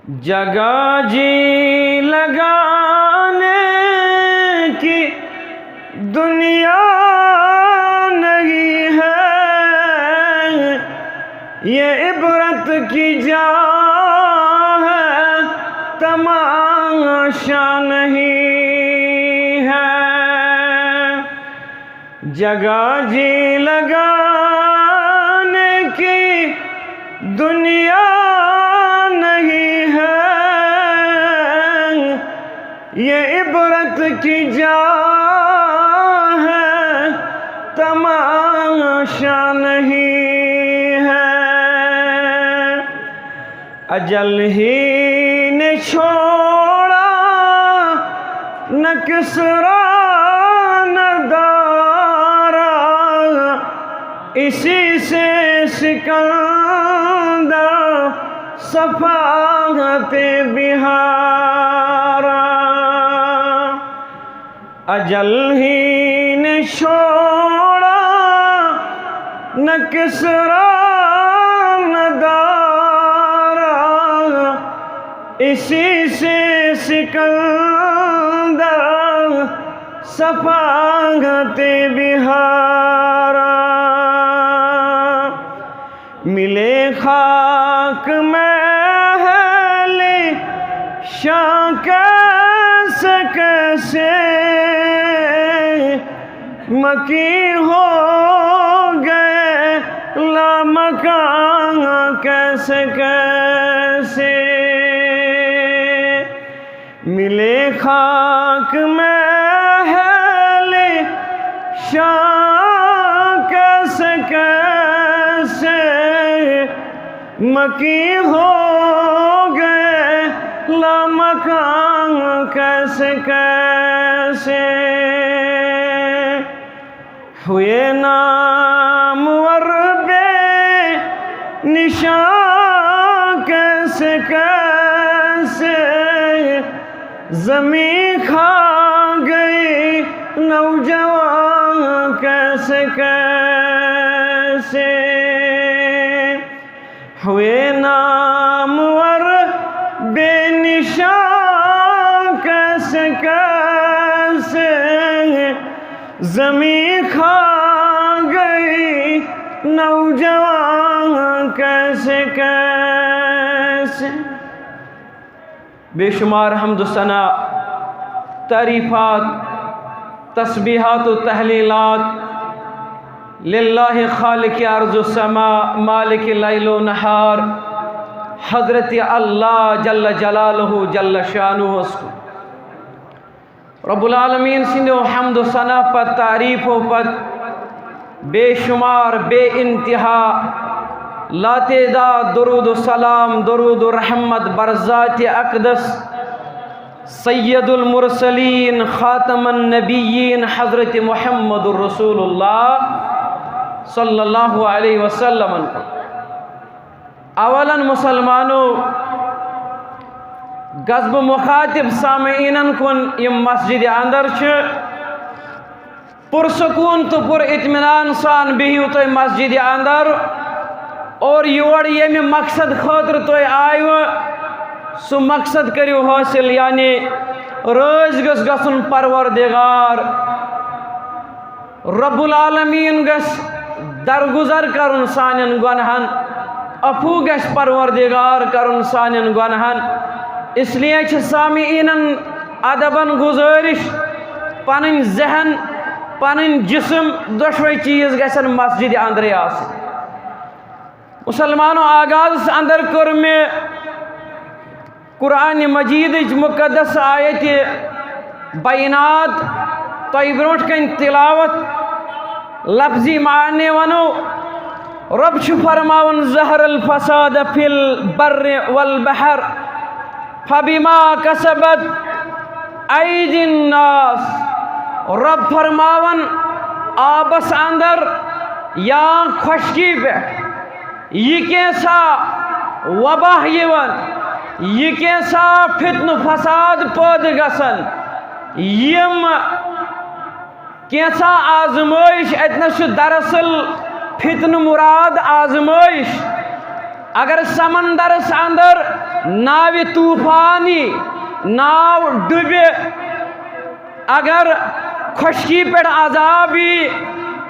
جگہ جی لگانے کی دنیا نہیں ہے، یہ عبرت کی جا ہے، تماشا نہیں ہے۔ جگہ جی لگانے کی دنیا نہیں ہے، یہ عبرت کی جا ہے، تماشا نہیں ہے۔ اجل ہی نے چھوڑا نہ کسریٰ نہ دارا، اسی سے سکندر صفحات بہارا۔ اجل ہی نے چھوڑا نہ کسریٰ نہ دارا، اسی سے سکندر صفحات بہارا۔ ملے خاک میں اہل شاہ کیسے کیسے، مکین ہو گئے لامکان کیسے کیسے۔ ملے خاک میں اہل شاہ کیسے کیسے، مکی ہو گئے لامکان کیسے کیسے۔ ہوئے نامور بے نشان کیسے کیسے، زمین کھا گئی نوجوان کیسے کیسے۔ ہوئے نامور بے نشان کیسے کیسے، زمین کھا گئی نوجوان کیسے کیسے۔ بے شمار حمد و ثنا، تعریفات، تسبیحات و تحلیلات للہ خالق ارض و سما، مالک لیل و نہار، حضرت اللہ جل جلالہ جل شانہ اس کو رب العالمین سندو حمد و ثنا پت تعریف و پت بے شمار بے انتہا لا تعداد درود و سلام، درود و رحمت برذات اقدس سید المرسلین خاتم النبیین حضرت محمد الرسول اللہ صلی اللہ علیہ وسلم۔ اولا مسلمانوں، غصب مخاطب سامعینن کن یم مسجد اندر پرسکون تو پر اطمینان سان بہیو تو مسجد اندر، اور یور یمی مقصد خاطر تو آئیو سو مقصد کریو حاصل، یعنی روز گس گسن پروردگار رب العالمین گس درگزر کرن سانن گنہن، افو گس پروردگار کرن سانن گنہن۔ اس لیے چھ سامعینن ادبن گزارش پنن ذہن پنن جسم دشوئی چیز گسن مسجد اندر آسن۔ مسلمانوں، آغاز اندر کر میں قرآن مجید مقدس آیت بینات تو بروٹ کن تلاوت لفظی معنی ونو۔ رب چھ فرماون ظہر الفساد فی البر والبحر فبما کسبت ایدی الناس۔ رب فرماون آبس اندر یا خشکی پہ یہ کیسا وباہ یون، یہ کیسا فتن فساد پود گسن، یم کیسا آزمائش اتنا دراصل فتن مراد آزمائش اگر سمندرس اندر ناوِ طوفانی ناو ڈوبہ اگر خشکی پہ عذاب یی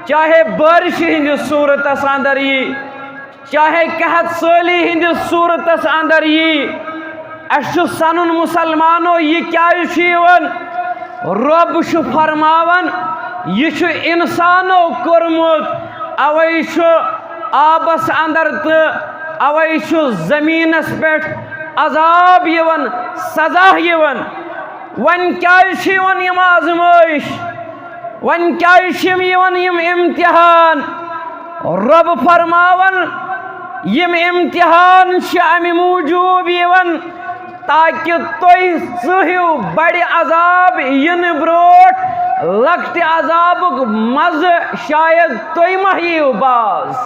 چاہے بارش ہندس صورتس اندر یی چاہے قحط سٲلی ہندس صورتس اندر یی اس سنن مسلمانو یہ کیا رب فرماون یہ انسانو کورمت اوے آبس اندر تو اوے زمینس پہ عذاب یوان سزا یوان ون کیا یم آزمائش ون کیا یم امتحان رب فرماون یم امتحان امہ موجوب یوان تاکہ تھی ژٕہِو بڑِ عذاب ین بروٹ لکٹ عذابک مزہ شاید تھی مہ یِیو باز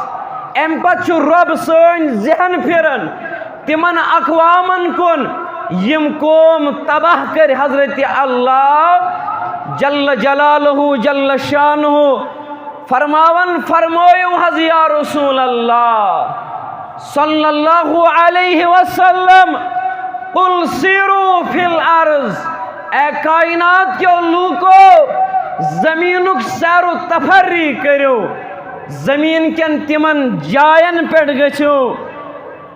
ام پتہ رب سن ذہن پھران تمن اقوامن کن یم قوم تباہ کر حضرت اللہ جل جلالہ جل شانہ فرماون فرمایو حض یا رسول اللہ صلی اللہ علیہ وسلم قل سیرو فی الارض اے کائنات کے لوکو زمینک سیر و تفری کرو زمین کن تمن جائن پہ گچھو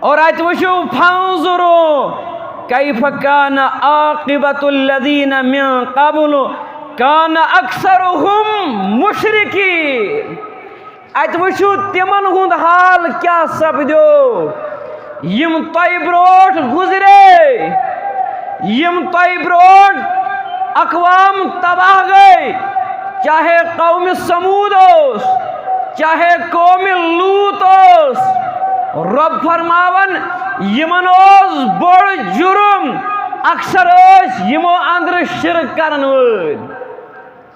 اور ات وچھو فانظروا کیف کان عاقبۃ الذین من قبل کان اکثرهم مشرکین ات وچھو تمن ہند حال کیا سپدو یم تہ بروٹ گزرے یم تہ بروٹ اقوام تباہ گئے چاہے قوم سمود اس چاہے قوم لوط اس رب فرماون یمن اوس بڑ جرم اکثر اس یمو اندر شرک کرن وٲلۍ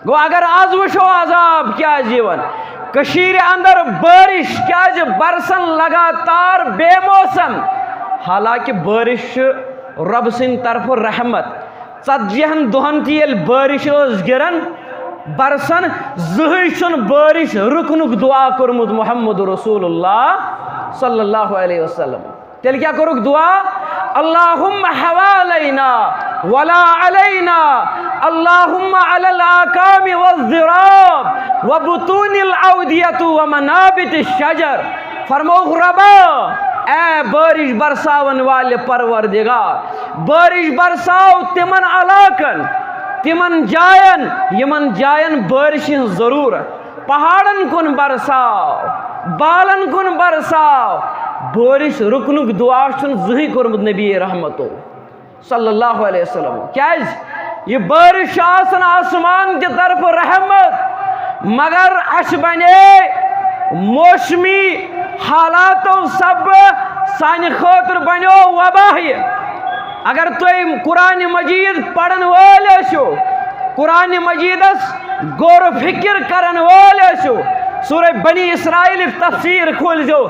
گو اگر آز وچھو عذاب کیا جیون کشیر اندر بارش کیا برسن لگاتار بے موسم حالانکہ بارش رب سن طرف رحمت ژتجیہن دہن تیل بارش گرن برسن زہی چھن بارش رکنک دعا کرمت محمد رسول اللہ صلی اللہ علیہ وسلم تیل کیا کرک دعا اللہم حوالینا ولا علینا اللہم علی الاکام والذراب وبطون الاودیت ومنابت الشجر فرمو ربا اے بارش برساون والے پروردگار بارش برساو تمن علاقن تمن جائن یمن جائن بارش ضرورت پہاڑن کن برساو بالن کن برساو بارش رکنک دعا چھن زہی کورمت نبی رحمتو صلی اللہ علیہ وسلم کیا یہ بارش آسن آسمان کی طرف رحمت مگر اش بنے موسمی حالاتو سب سان خاطر بنو وباہ اگر تم قرآن مجید پڑھن والے چھو قرآن مجیدس غور و فکر کرن والے چھو سورہ بنی اسرائیل تفسیر کھول جو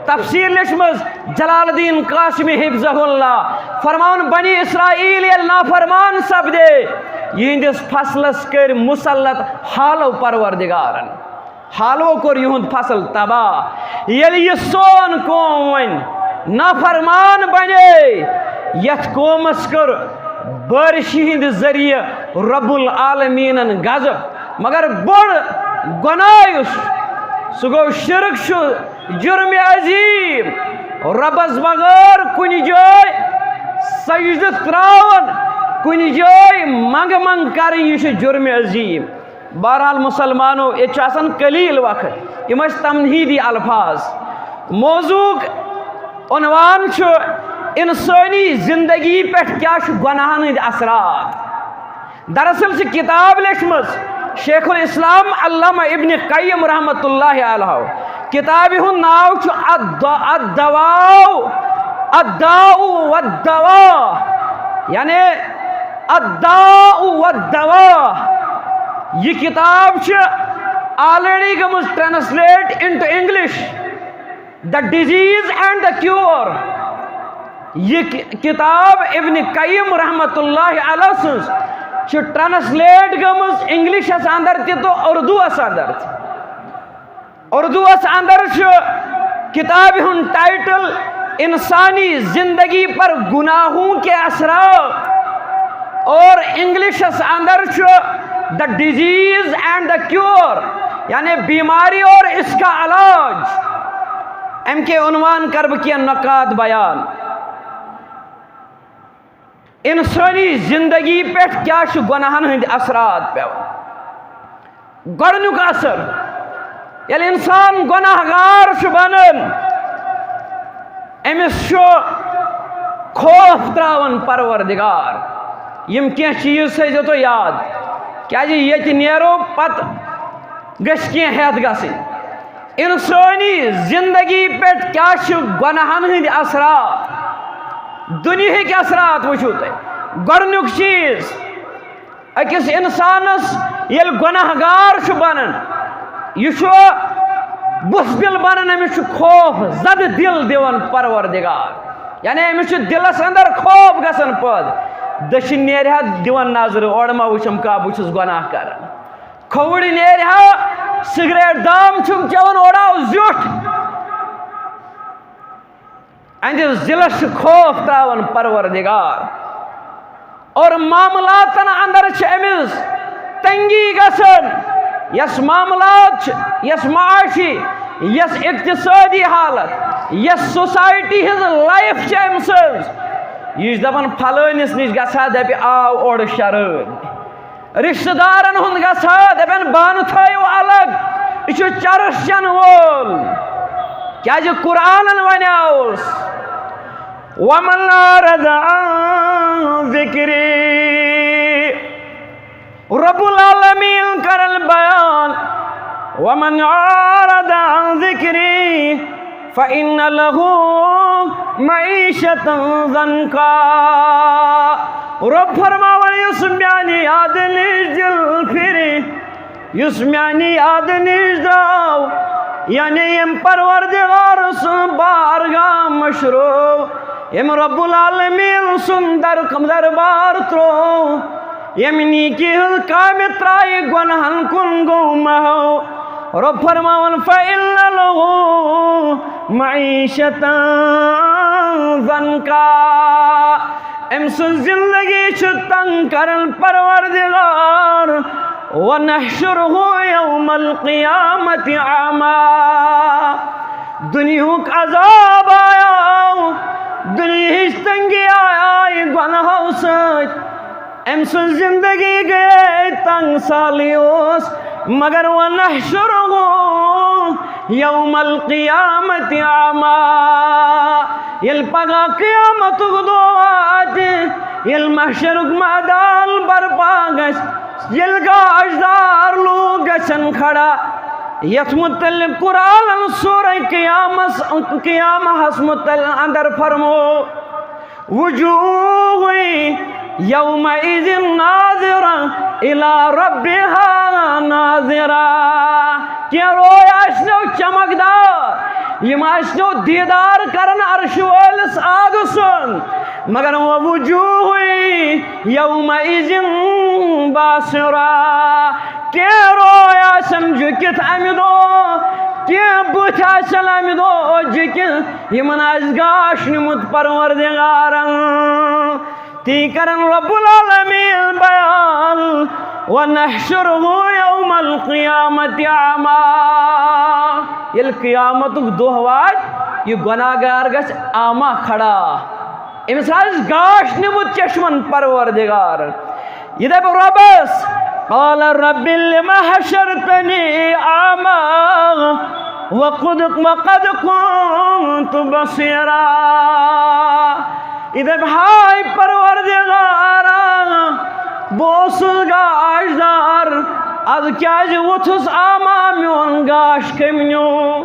تفسیر لشمز جلال الدین قاسمی حفظہ اللہ فرمان بنی اسرائیل نافرمان سپدے یہندس فصلس کر مسلط حالو پروردگارن حالو کور یہند فصل تباہ یل یہ سون قوم ون نافرمان بنے یت قومس کر بارشی ہند ذریعہ رب العالمین غضب مگر بڑ گناہ سہ گو شرک شو جرم عظیم ربس بغیر کن جائے سجدہ تراون کن جائے منگ منگ کر یہ جرم عظیم بہرحال مسلمانو یہ قلیل وقت یہ تمہیدی الفاظ موضوع عنوان انسانی زندگی پہ کیا گناہن ہند اثرات دراصل سے کتاب لچمز شیخ الاسلام علامہ ابن قیم رحمۃ اللہ علیہ کتاب ہند ناو الداء والدواء یعنی الداء والدواء یہ کتاب already GIMS translate into English the disease and the cure یہ کتاب ابن قیم رحمۃ اللہ علیہ سنز ٹرانسلیٹ گمز انگلش اندر تہ تو اردو اندر اردو اندر کتاب ہن ٹائٹل انسانی زندگی پر گناہوں کے اثرات، اور English another the disease and the cure, یعنی بیماری اور اس کا علاج، ام کے عنوان کرب کی نکات بیان. انسانی زندگی پیٹھ کیا گناہن ہند اثرات پیوان. گۄڈنیُک اثر ییٚلہِ انسان گناہ گار بنان، امس خوف تراون پروردگار. یم کینٛہہ چیز تھٲیزیو تُہۍ یاد، کیازِ ییٚتہِ نیرو پتہٕ گژھِ کینٛہہ ہٮ۪تھ گژھٕنۍ. انسٲنی زندگی پیٹھ کیا گناہن ہند اثرات، دنیہٕکۍ اثرات وٕچھِو تُہۍ. گۄڈنیُک چیز، أکِس انسانس ییٚلہِ گناہ گار بنان، یہ بُسبِل بنان، أمِس خوف زدٕ دل دِوان پروردگار. یعنی أمِس دلس اندر خوف گژھان پٲدٕ. دٔچھِنۍ نیرِہا دِوان نظرٕ، اورٕ ما وٕچھم کانٛہہ بہٕ چھُس گۄناہ کران. کھووُرۍ نیرِہا سگریٹ دام چھُم چٮ۪وان، اورٕ آو زیُٹھ. أہنٛدِس دلس چھُ خوف تراوان پروردگار. اور معاملاتن اندر چھِ أمِس تنگی گژھان. یس معاملات، یس معاشی، یس اقتصادی حالت، یس سوسائٹی ہز لائف چھِ أمۍ سٕنٛز، یہ دپان پھلٲنِس نِش گژھا، دپہِ آو اورٕ شرٲبۍ. رشتہٕ دارن ہُنٛد گژھا، دپن بانہٕ تھٲیِو الگ، یہِ چھُ چرس چٮ۪ن وول. کیازِ قرآنن ونیاوس وَمَنْ أَعْرَضَ عَنْ ذِكْرِي، رب العالمین کرن بیان وَمَنْ أَعْرَضَ عَنْ ذِكْرِي فَإِنَّ لَهُ مَعِيشَةً ضَنْكًا. رب فرماون یُس میانہِ یاد نِش دل پھِرِ، یُس میانہِ یاد نِش درٛاو، یعنی یم پروردگار سُنٛد بارگاہ مشروع، یم رب العالمین سُنٛد دربار ترٛوو، یم نیکی ہٕنٛز کامہِ ترٛایہِ گۄنہن کُن گوٚو محو. رب فرماون فَإِنَّ لَهُ مَعِيشَةً ضَنْكًا. أمۍ سٕنٛز زندگی چھِ تنگ کرن پروردگار. وَنَحْشُرُهُ يَوْمَ الْقِيَامَةِ أَعْمَىٰ. دنیاہُک عذاب آیاو، دنیاہٕچ تنگی آیہِ گۄنہو سۭتۍ. أمۍ سٕنٛز زندگی گٔیے تنگ سالی اوس، مگر وَنَحْشُرُهُ يَوْمَ الْقِيَامَةِ أَعْمَىٰ. ییٚلہِ پگاہ قیامتُک دۄہ واتہِ، ییٚلہِ محشرُک میدان برپا گژھِ، ییٚلہِ گاش دار لوٗکھ گژھن کھڑا، یتھ متعلق قرآنن سورہ قیامہس متعلق اندر فرمو وجوہ یومئذ ناظرہ الی ربہا ناظرہ. کینٛہہ روے آسنو چمکدار، یم آسنو دیدار کرن عرش وٲلِس آگہٕ سُنٛد، مگر وجوہ یومئذ باسرہ. کینٛہہ روے آسن جُکِتھ امہِ دۄہ، کینٛہہ بٕتھِ آسن امہِ دۄہ جُکِتھ، یمن آسہِ گاش نیوٗمُت پروردگارن. تی کرن رب العالمین بیان وَنَحْشُرُهُ يَوْمَ الْقِيَامَةِ أَعْمَىٰ. ییٚلہِ قیامتُک دۄہ واتہِ، یہ گۄناہ گار گژھِ آما کھڑا، أمِس آسہِ گاش نیوٗمُت چشمن پروردگارن. یہِ دپہِ رۄبس قال رب لم حشرتني أعمى وقد كنت بصيرا. إذا بهاي پروردگارا بوسُس گاش دار، از کیازِ ووتھُس آما میون گاش کٔمۍ نیوٗ.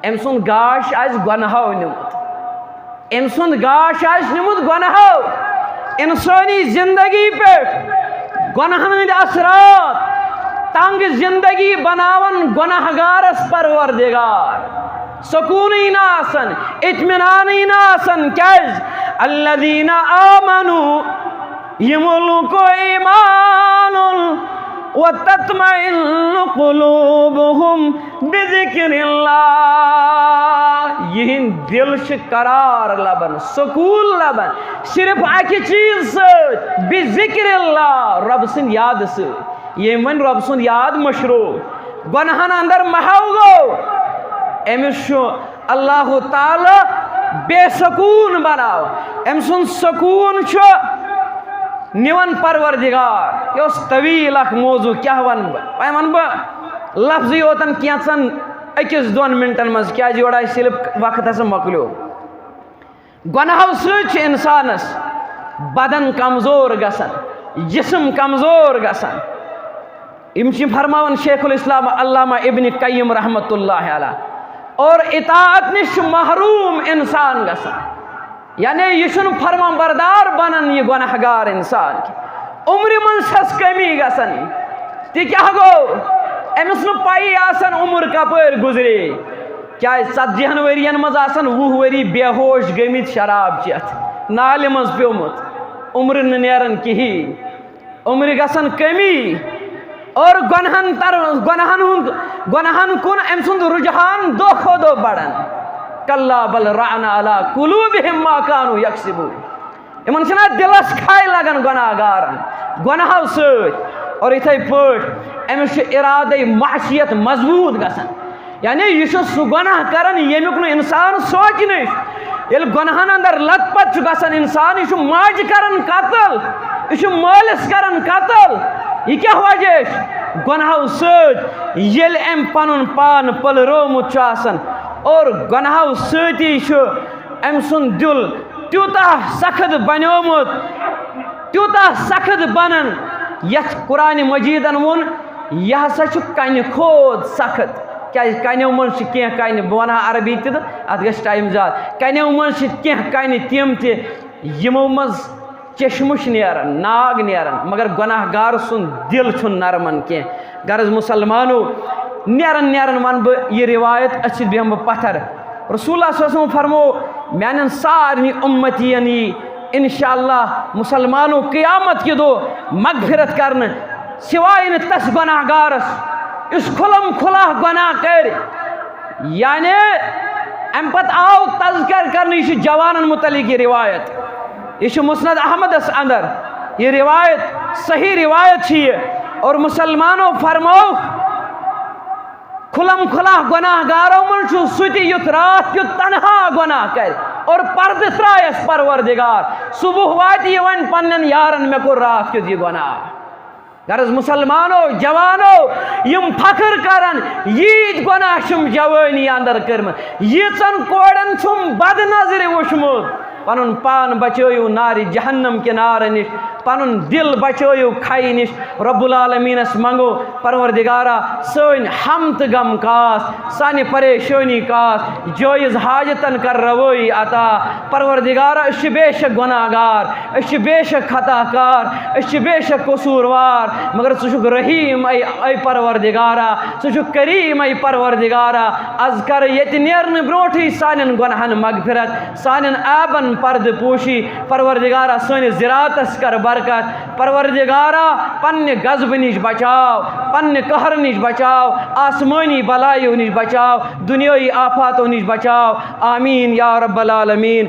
أمۍ سُنٛد گاش آسہِ گۄنہو نیوٗمُت، أمۍ سُنٛد گاش آسہِ نیوٗمُت گۄنہو. انسٲنی زندگی پٮ۪ٹھ گۄنہن ہٕنٛدۍ اثرات تنگ زندگی بناون گۄناہ گارس پروردگار. سکوٗنٕے نہٕ آسان، اطمینانٕے نہٕ آسان. کیازِ الذین آمنوا، یِمو لوٗکو ایمان اوٚن، وتطمئن قلوبهم بذکر اللہ، یہ دل قرار لبن سکون لبن صرف اکہ چیز بذکر اللہ رب سن یاد سے یہ من رب سن یاد مشروع گناہن اندر محو گو امس اللہ تعالی بے سکون بناو ام سن سکون نیون پروردگار یہ طویل اخ موضوع کیا ون بہ لفظی یوتن کینچن اکس دون منٹن مز کیا جوڑا صرف وقت ہسا مکلیو گناہو سۭتۍ چھُ انسانس بدن کمزور گژھان جسم کمزور گژھان یم چھِ فرماون شیخ الاسلام علامہ ابن قیم رحمۃ اللہ علیہ اور اطاعت نش محروم انسان گژھان یعنی یہ چھُنہٕ فرمان بردار بنان یہ گناہ گار انسان عمر من چھس کمی گژھان تہِ کیٛاہ گوٚو أمس نہٕ پایی آسان عمر کپٲرۍ گُزرے کیٛازِ 40 ؤرین منٛز آسان 20 ؤری بے ہوش گٔمٕتۍ شراب چٮ۪تھ نالہِ منٛز پیوٚمُت عمر نہٕ نیران کِہیٖنۍ عمر گژھان کمی اور گناہن کن أمۍ سُنٛد رجحان دۄہ کھۄتہٕ دۄہ بڑان کلا بل رعن علی قلوبہم ما کانوا یکسبون یمن چھنا دلس کھاے لگان گناہ گارن گناہو سۭتۍ اور یِتھے پٲٹھۍ أمِس چھُ ارادے معصیت مضبوط گژھان یعنی یہ چھُ سُہ گناہ کران ییٚمیُک نہٕ انسان سونچنے ییٚلہِ گناہن اندر لت پت چھُ گژھان انسان یہ چھُ ماجہِ کران قتل یہ چھُ مٲلِس کران قتل یہ کیا وجہ گناہو سۭتۍ ییٚلہِ أمۍ پنُن پان پلرومُت چھُ آسان اور گناہو سۭتی چھُ أمۍ سُنٛد دل تیوٗتاہ سخت بنیومُت تیوٗتاہ سخت بنان یتھ قرآن مجیدن ووٚن یہِ ہسا چھُ کنہِ کھۄتہٕ سخت کیازِ کنیو منٛز چھِ کینٛہہ کنہِ بہٕ ونہا عربی تہِ تہٕ اتھ گژھِ ٹایم زیادٕ کنیو منٛز چھِ کینٛہہ کنہِ تِم تہِ یِمو منٛز چشمہٕ چھِ نیران ناگ نیران مگر گناہ گار سُنٛد دل چھُنہٕ نرمان کینٛہہ غرض مُسلمانو نیران ون بہٕ یہِ روایت أتھۍ سۭتۍ بیٚہمہٕ بہٕ پتھر رسول اللہ صلی اللہ علیہ وسلم فرمو میانٮ۪ن سارنٕے اُمتین یی انشاءاللہ مسلمانو قیامت کہِ دۄہ مغفرت کرنہٕ سوائے نہٕ تس گناہ گارس یُس کھُلم کھُلا گناہ کر یعنی امہِ پتہٕ آو تذکر کرنہٕ یہِ چھُ جوانن متعلق یہ روایت یہ چھُ مسند احمدس اندر یہ روایت صحیح روایت چھِ یہ اور مسلمانو فرمو کھلم کھلا گناہ گارو من چھُ سُہ تہِ یُتھ رات کیُتھ تنہا گناہ کر اور پردٕ ترایس پروردگار صبح واتہِ یہِ وَنہِ پننٮ۪ن یارن مےٚ کوٚر رات کیُتھ یہِ گناہ غرض مسلمانو جوانو یم فخر کران ییٖتۍ گناہ چھُم جوٲنی اندر کٔرمٕتۍ ییٖژن کورٮ۪ن چھُم بد نظرِ وٕچھمُت پنُن پان بچٲیِو نارِ جہنم کہِ نارٕ نِش پنُن دل بچٲیِو کھَیہِ نِش رب العالمیٖنس منگو پروردگارا سٲنۍ ہم تہٕ غم کاس سانہِ پریشٲنی کاس جٲیز حاجتن کر روٲیی عطا پروردگارا أسۍ چھِ بے شک گناہ گار أسۍ چھِ بے شک خطا کار أسۍ چھِ بے شک قصوٗروار مگر ژٕ چھُکھ رحیٖم اے پروردگارا ژٕ چھُکھ کریٖم اے پروردگارا آز کر ییٚتہِ نیرنہٕ برونٛٹھٕے سانٮ۪ن گۄنہن مغفرت سانٮ۪ن آبن پردٕ پوشی پروردگارا سٲنِس زِراتس کر برکت پروردگارا پننہِ غضبہٕ نِش بچاو پننہِ قہر نِش بچاو آسمٲنی بلایو نِش بچاو دُنیٲیی آفاتو نِش بچاو آمیٖن یا رب العالمیٖن